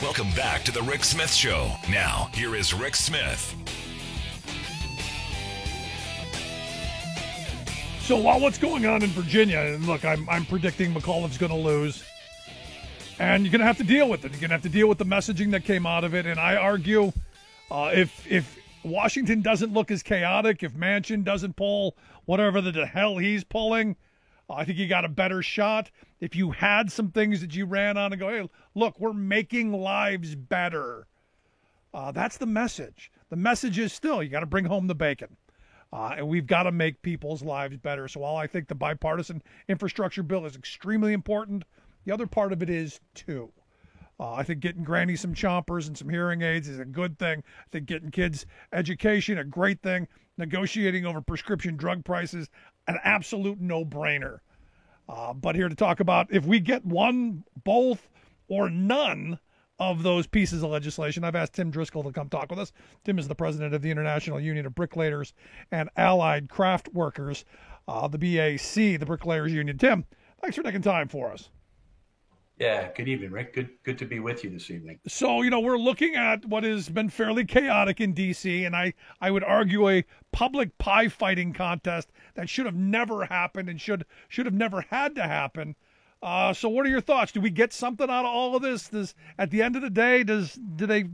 Welcome back to the Rick Smith Show. Now, here is Rick Smith. So while what's going on in Virginia, and look, I'm predicting McAuliffe's going to lose, and you're going to have to deal with it. You're going to have to deal with the messaging that came out of it, and I argue if Washington doesn't look as chaotic, if Manchin doesn't pull whatever the hell he's pulling, I think you got a better shot. If you had some things that you ran on and go, hey, look, we're making lives better. That's the message. The message is still, you got to bring home the bacon. And we've got to make people's lives better. So while I think the bipartisan infrastructure bill is extremely important, the other part of it is too. I think getting Granny some chompers and some hearing aids is a good thing. I think getting kids education, a great thing. Negotiating over prescription drug prices, an absolute no-brainer. But here to talk about if we get one, both, or none of those pieces of legislation, I've asked Tim Driscoll to come talk with us. Tim is the president of the International Union of Bricklayers and Allied Craft Workers, the BAC, the Bricklayers Union. Tim, thanks for taking time for us. Yeah, good evening, Rick. Good to be with you this evening. So, we're looking at what has been fairly chaotic in D.C., and I would argue a public pie fighting contest that should have never happened and should have never had to happen. So what are your thoughts? Do we get something out of all of this? At the end of the day, do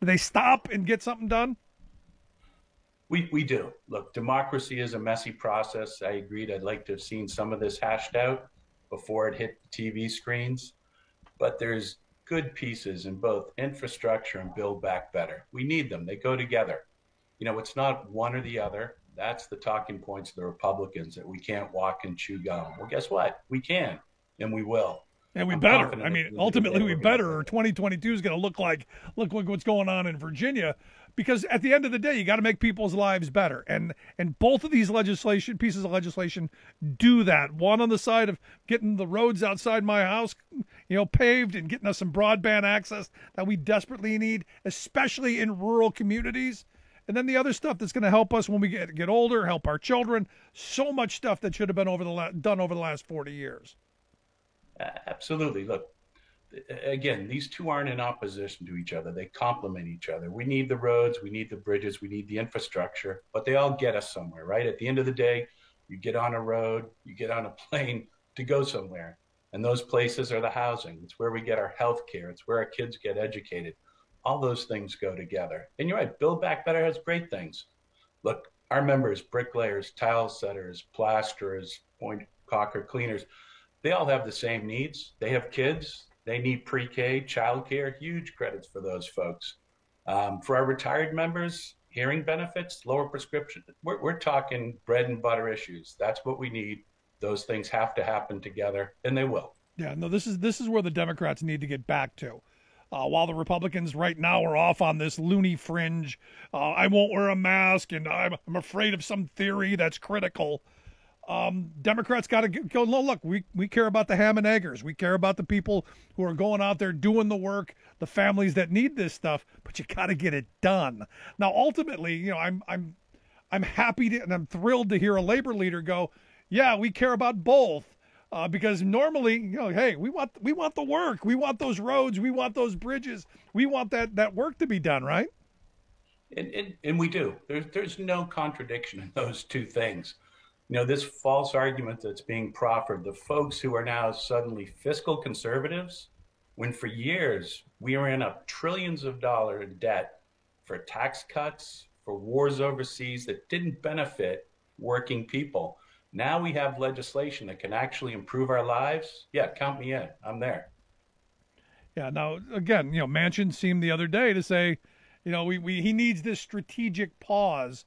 they stop and get something done? We do. Look, democracy is a messy process. I agreed. I'd like to have seen some of this hashed out before it hit the TV screens. But there's good pieces in both infrastructure and Build Back Better. We need them. They go together. It's not one or the other. That's the talking points of the Republicans, that we can't walk and chew gum. Well, guess what? We can, and we will. And we better. I mean, ultimately, we better. Or 2022 is going to look like what's going on in Virginia, because at the end of the day, you got to make people's lives better. And both of these pieces of legislation do that. One on the side of getting the roads outside my house, paved, and getting us some broadband access that we desperately need, especially in rural communities. And then the other stuff that's going to help us when we get older, help our children. So much stuff that should have been done over the last 40 years. Absolutely. Look, again, these two aren't in opposition to each other. They complement each other. We need the roads, we need the bridges, we need the infrastructure, but they all get us somewhere, right? At the end of the day, you get on a road, you get on a plane to go somewhere. And those places are the housing. It's where we get our health care. It's where our kids get educated. All those things go together. And you're right, Build Back Better has great things. Look, our members, bricklayers, tile setters, plasterers, point caulker cleaners, they all have the same needs. They have kids. They need pre-K, childcare, huge credits for those folks. For our retired members, hearing benefits, lower prescription. We're talking bread and butter issues. That's what we need. Those things have to happen together, and they will. Yeah, no, this is where the Democrats need to get back to. While the Republicans right now are off on this loony fringe, I won't wear a mask, and I'm afraid of some theory that's critical. Democrats got to go, look, we care about the ham and eggers. We care about the people who are going out there doing the work, the families that need this stuff, but you got to get it done. Now, ultimately, I'm happy to, and I'm thrilled to hear a labor leader go, yeah, we care about both. Because normally, hey, we want the work. We want those roads. We want those bridges. We want that work to be done, right? And we do. There's no contradiction in those two things. This false argument that's being proffered, the folks who are now suddenly fiscal conservatives, when for years we ran up trillions of dollars in debt for tax cuts, for wars overseas that didn't benefit working people. Now we have legislation that can actually improve our lives. Yeah, count me in. I'm there. Yeah. Now, again, Manchin seemed the other day to say, he needs this strategic pause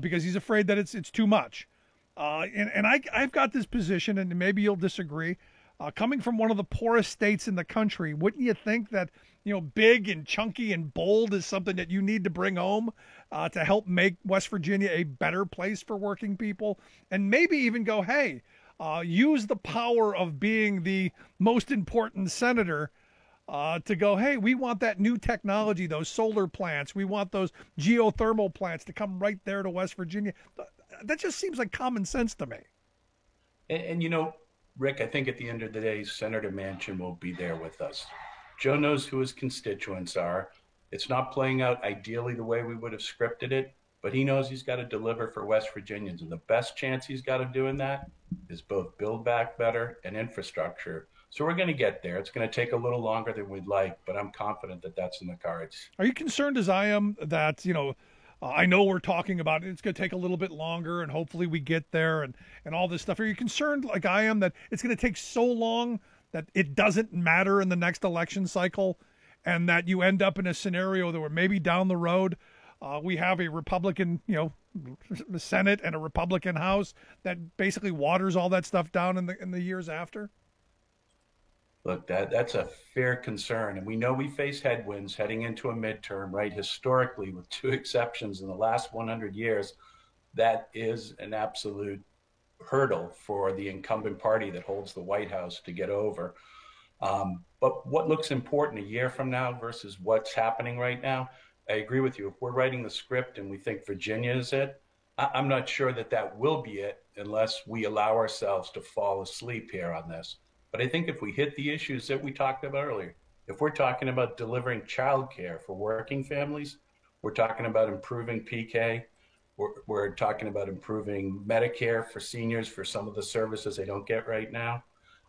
because he's afraid that it's too much. And I've got this position, and maybe you'll disagree. Coming from one of the poorest states in the country, wouldn't you think that, big and chunky and bold is something that you need to bring home to help make West Virginia a better place for working people? And maybe even go, hey, use the power of being the most important senator to go, hey, we want that new technology, those solar plants. We want those geothermal plants to come right there to West Virginia. That just seems like common sense to me. And Rick, I think at the end of the day, Senator Manchin will be there with us. Joe knows who his constituents are. It's not playing out ideally the way we would have scripted it, but he knows he's got to deliver for West Virginians. And the best chance he's got of doing that is both Build Back Better and infrastructure. So we're going to get there. It's going to take a little longer than we'd like, but I'm confident that that's in the cards. Are you concerned, as I am, that, I know we're talking about it, it's going to take a little bit longer and hopefully we get there and all this stuff. Are you concerned, like I am, that it's going to take so long that it doesn't matter in the next election cycle and that you end up in a scenario that where maybe down the road we have a Republican, Senate and a Republican House that basically waters all that stuff down in the years after? Look, that's a fair concern. And we know we face headwinds heading into a midterm, right? Historically, with two exceptions in the last 100 years, that is an absolute hurdle for the incumbent party that holds the White House to get over. But what looks important a year from now versus what's happening right now, I agree with you. If we're writing the script and we think Virginia is it, I'm not sure that will be it unless we allow ourselves to fall asleep here on this. But I think if we hit the issues that we talked about earlier, if we're talking about delivering childcare for working families, we're talking about improving PK, we're talking about improving Medicare for seniors for some of the services they don't get right now.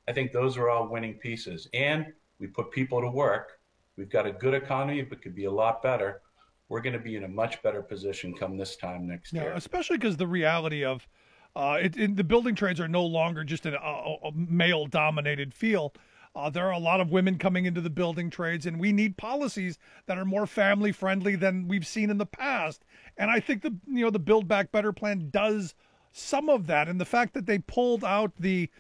I think those are all winning pieces. And we put people to work. We've got a good economy, but could be a lot better. We're going to be in a much better position come this time next year. Especially because the reality of the building trades are no longer just a male-dominated field. There are a lot of women coming into the building trades, and we need policies that are more family-friendly than we've seen in the past. And I think the Build Back Better plan does some of that. And the fact that they pulled out the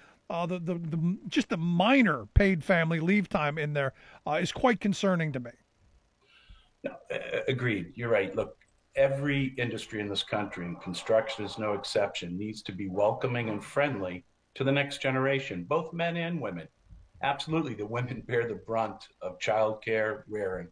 just the minor paid family leave time in there is quite concerning to me. No, agreed. You're right. Look, every industry in this country, and construction is no exception, needs to be welcoming and friendly to the next generation, both men and women. Absolutely, the women bear the brunt of childcare, rearing,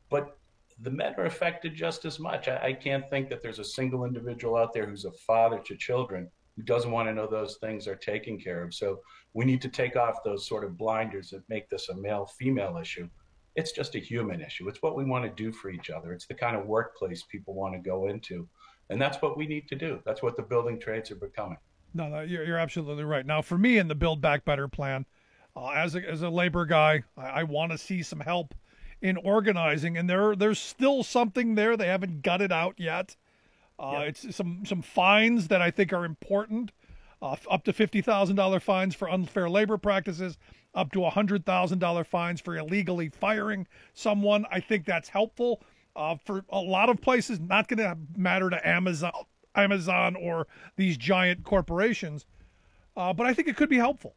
but the men are affected just as much. I can't think that there's a single individual out there who's a father to children who doesn't want to know those things are taken care of. So we need to take off those sort of blinders that make this a male-female issue. It's just a human issue. It's what we want to do for each other. It's the kind of workplace people want to go into. And that's what we need to do. That's what the building trades are becoming. No, you're absolutely right. Now, for me in the Build Back Better plan, as a labor guy, I want to see some help in organizing. And there's still something there. They haven't gutted out yet. It's some fines that I think are important. Up to $50,000 fines for unfair labor practices, up to $100,000 fines for illegally firing someone. I think that's helpful. For a lot of places, not going to matter to Amazon or these giant corporations, but I think it could be helpful.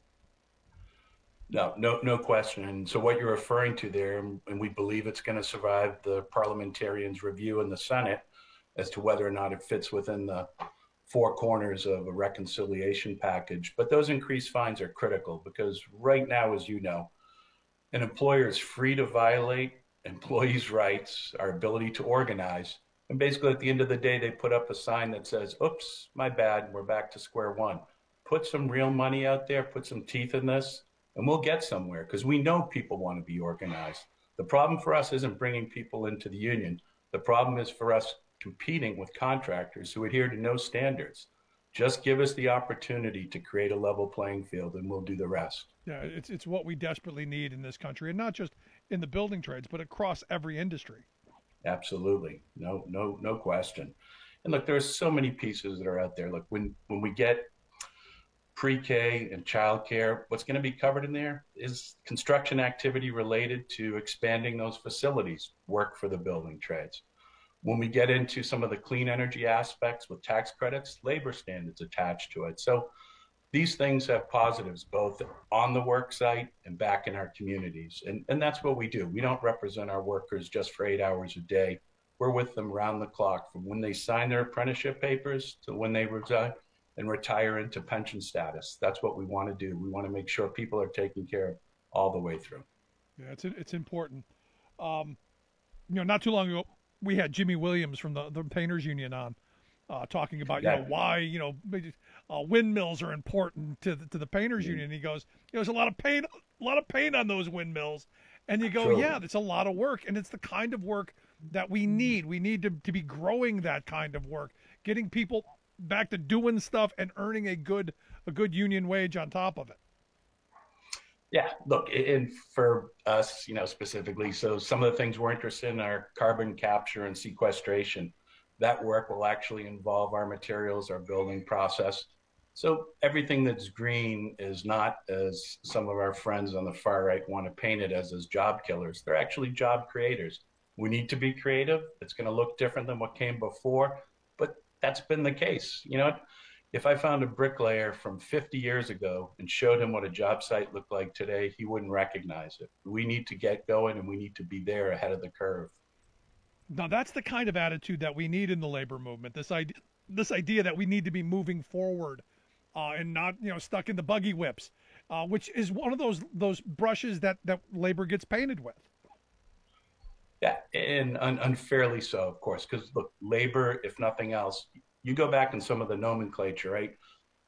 No question. And so what you're referring to there, and we believe it's going to survive the parliamentarians' review in the Senate as to whether or not it fits within the four corners of a reconciliation package. But those increased fines are critical because right now, as you know, an employer is free to violate employees' rights, our ability to organize. And basically at the end of the day, they put up a sign that says, oops, my bad, we're back to square one. Put some real money out there, put some teeth in this, and we'll get somewhere because we know people want to be organized. The problem for us isn't bringing people into the union. The problem is for us competing with contractors who adhere to no standards. Just give us the opportunity to create a level playing field and we'll do the rest. Yeah, it's what we desperately need in this country, and not just in the building trades, but across every industry. Absolutely. No question. And look, there's so many pieces that are out there. Look, when we get pre-K and childcare, what's going to be covered in there is construction activity related to expanding those facilities, work for the building trades. When we get into some of the clean energy aspects with tax credits, labor standards attached to it. So these things have positives both on the work site and back in our communities. And that's what we do. We don't represent our workers just for 8 hours a day. We're with them round the clock from when they sign their apprenticeship papers to when they resign and retire into pension status. That's what we want to do. We want to make sure people are taken care of all the way through. Yeah, it's important. Not too long ago, we had Jimmy Williams from the Painters Union on talking about why windmills are important to the Painters Union. He goes, there's a lot of paint on those windmills, And you go, Truly. yeah, that's a lot of work. And it's the kind of work that we need. We need to be growing that kind of work, getting people back to doing stuff and earning a good union wage on top of it. Yeah, look, and for us, specifically, so some of the things we're interested in are carbon capture and sequestration. That work will actually involve our materials, our building process. So everything that's green is not, as some of our friends on the far right want to paint it as job killers. They're actually job creators. We need to be creative. It's going to look different than what came before, but that's been the case. If I found a bricklayer from 50 years ago and showed him what a job site looked like today, he wouldn't recognize it. We need to get going, and we need to be there ahead of the curve. Now that's the kind of attitude that we need in the labor movement. This idea that we need to be moving forward, and not stuck in the buggy whips, which is one of those brushes that labor gets painted with. Yeah, and unfairly so, of course, because look, labor, if nothing else, you go back in some of the nomenclature, right?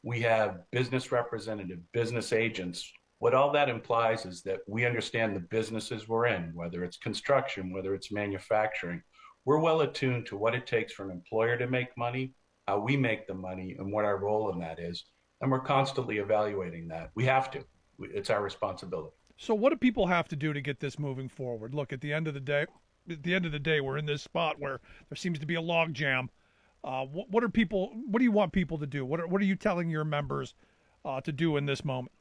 We have business representative, business agents. What all that implies is that we understand the businesses we're in, whether it's construction, whether it's manufacturing. We're well attuned to what it takes for an employer to make money, how we make the money, and what our role in that is. And we're constantly evaluating that. We have to. It's our responsibility. So what do people have to do to get this moving forward? Look, at the end of the day, we're in this spot where there seems to be a log jam. What do you want people to do? What are you telling your members to do in this moment?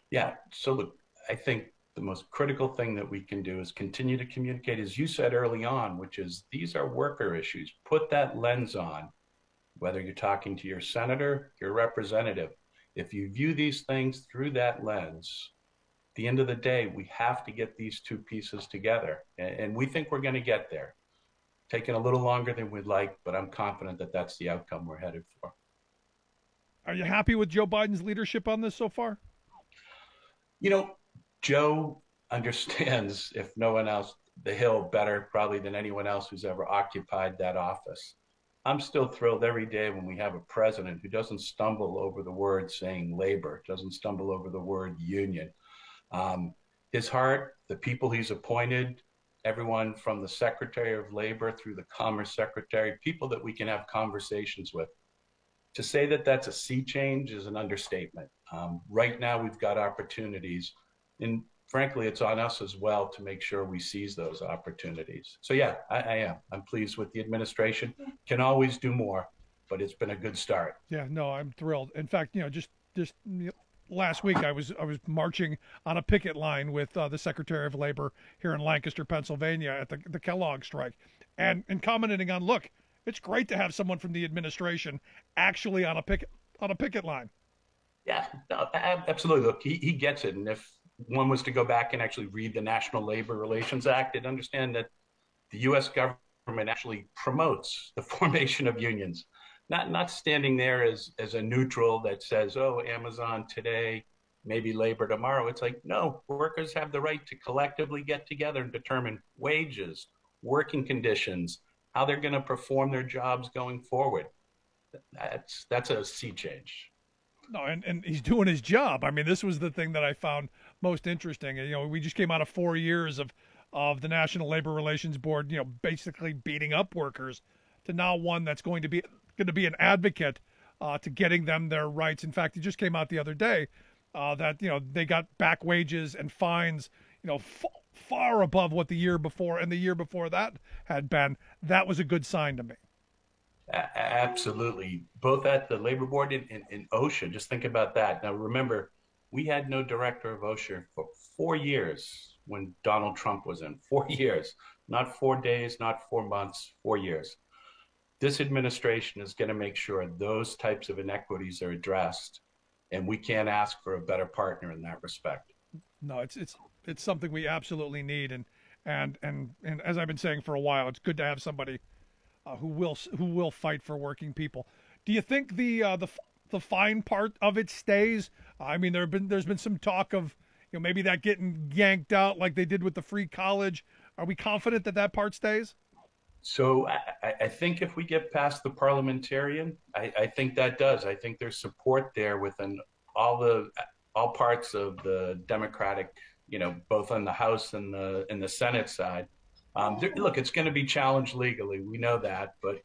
Yeah. So look, I think the most critical thing that we can do is continue to communicate, as you said early on, which is these are worker issues. Put that lens on, whether you're talking to your senator, your representative. If you view these things through that lens, at the end of the day, we have to get these two pieces together. And we think we're going to get there. Taking a little longer than we'd like, but I'm confident that that's the outcome we're headed for. Are you happy with Joe Biden's leadership on this so far? You know, Joe understands, if no one else, the Hill better probably than anyone else who's ever occupied that office. I'm still thrilled every day when we have a president who doesn't stumble over the word saying labor, doesn't stumble over the word union. His heart, the people he's appointed, everyone from the Secretary of Labor through the Commerce Secretary, people that we can have conversations with. To say that that's a sea change is an understatement. Right now, we've got opportunities, and frankly, it's on us as well to make sure we seize those opportunities. So yeah, I am. I'm pleased with the administration. Can always do more, but it's been a good start. Yeah, no, I'm thrilled. In fact, just last week I was marching on a picket line with the Secretary of Labor here in Lancaster, Pennsylvania, at the Kellogg strike, and commenting on, look, it's great to have someone from the administration actually on a picket line. Yeah, no, absolutely. Look, he gets it, and if one was to go back and actually read the National Labor Relations Act, they'd understand that the U.S. government actually promotes the formation of unions, not standing there as a neutral that says, oh, Amazon today, maybe labor tomorrow. It's like, no, workers have the right to collectively get together and determine wages, working conditions, how they're going to perform their jobs going forward. That's a sea change. No, and he's doing his job. I mean, this was the thing that I found most interesting. We just came out of 4 years of the National Labor Relations Board, basically beating up workers, to now one that's going to be an advocate to getting them their rights. In fact, it just came out the other day that they got back wages and fines, far above what the year before and the year before that had been. That was a good sign to me. Absolutely. Both at the Labor Board and OSHA. Just think about that. Now, remember, we had no director of OSHA for 4 years when Donald Trump was in. 4 years, not 4 days, not 4 months, 4 years. This administration is going to make sure those types of inequities are addressed, and we can't ask for a better partner in that respect. No, it's something we absolutely need, and as I've been saying for a while, it's good to have somebody who will fight for working people. Do you think the fine part of it stays? I mean, there's been some talk of maybe that getting yanked out like they did with the free college. Are we confident that part stays? So I think if we get past the parliamentarian, I think that does. I think there's support there within all parts of the Democratic both on the House and the Senate side. Look, it's going to be challenged legally. We know that, but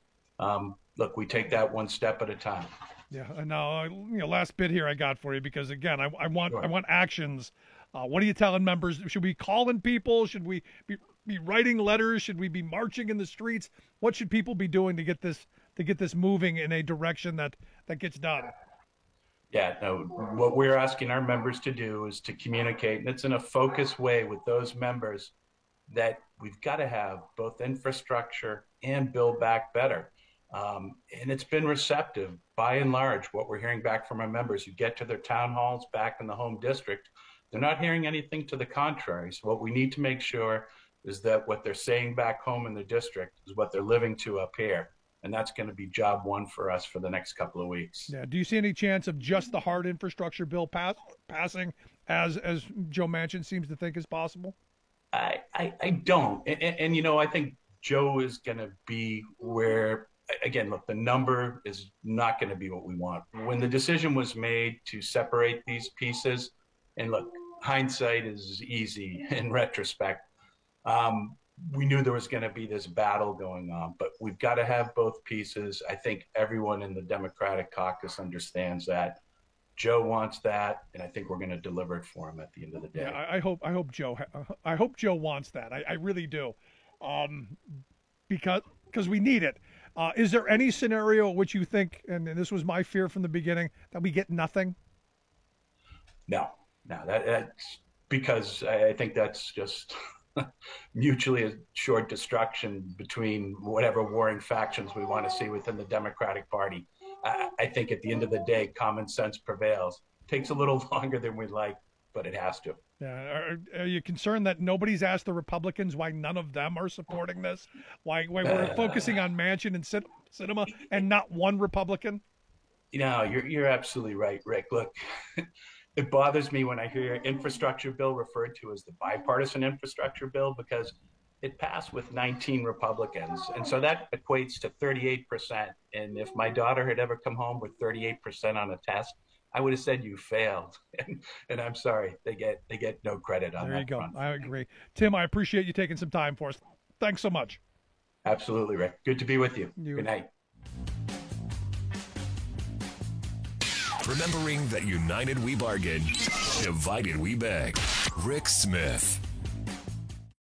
look, we take that one step at a time. Yeah, and now last bit here I got for you, because again, I want Sure. I want actions. What are you telling members? Should we call in people? Should we be writing letters? Should we be marching in the streets? What should people be doing to get this moving in a direction that gets done? Yeah, no, what we're asking our members to do is to communicate, and it's in a focused way with those members, that we've got to have both infrastructure and build back better. And it's been receptive by and large. What we're hearing back from our members who get to their town halls back in the home district, they're not hearing anything to the contrary. So what we need to make sure is that what they're saying back home in the district is what they're living to up here. And that's going to be job one for us for the next couple of weeks. Yeah. Do you see any chance of just the hard infrastructure bill passing, as Joe Manchin seems to think is possible? I don't. And I think Joe is going to be where, again, look, the number is not going to be what we want. When the decision was made to separate these pieces, and look, hindsight is easy in retrospect, we knew there was going to be this battle going on, but we've got to have both pieces. I think everyone in the Democratic caucus understands that. Joe wants that, and I think we're going to deliver it for him at the end of the day. Yeah, I hope Joe wants that. I really do, because we need it. Is there any scenario which you think, and this was my fear from the beginning, that we get nothing? No, that's because I think that's just mutually assured destruction between whatever warring factions we want to see within the Democratic Party. I think at the end of the day, common sense prevails. Takes a little longer than we'd like, but it has to. Yeah. Are you concerned that nobody's asked the Republicans why none of them are supporting this? Why we're focusing on Manchin and Sinema and not one Republican? You're absolutely right, Rick. Look, it bothers me when I hear infrastructure bill referred to as the bipartisan infrastructure bill, because it passed with 19 Republicans. And so that equates to 38%. And if my daughter had ever come home with 38% on a test, I would have said you failed. And I'm sorry, they get no credit on that. There you go. Front. I agree. Tim, I appreciate you taking some time for us. Thanks so much. Absolutely, Rick. Good to be with you. Good night. Remembering that united we bargain, divided we beg. Rick Smith.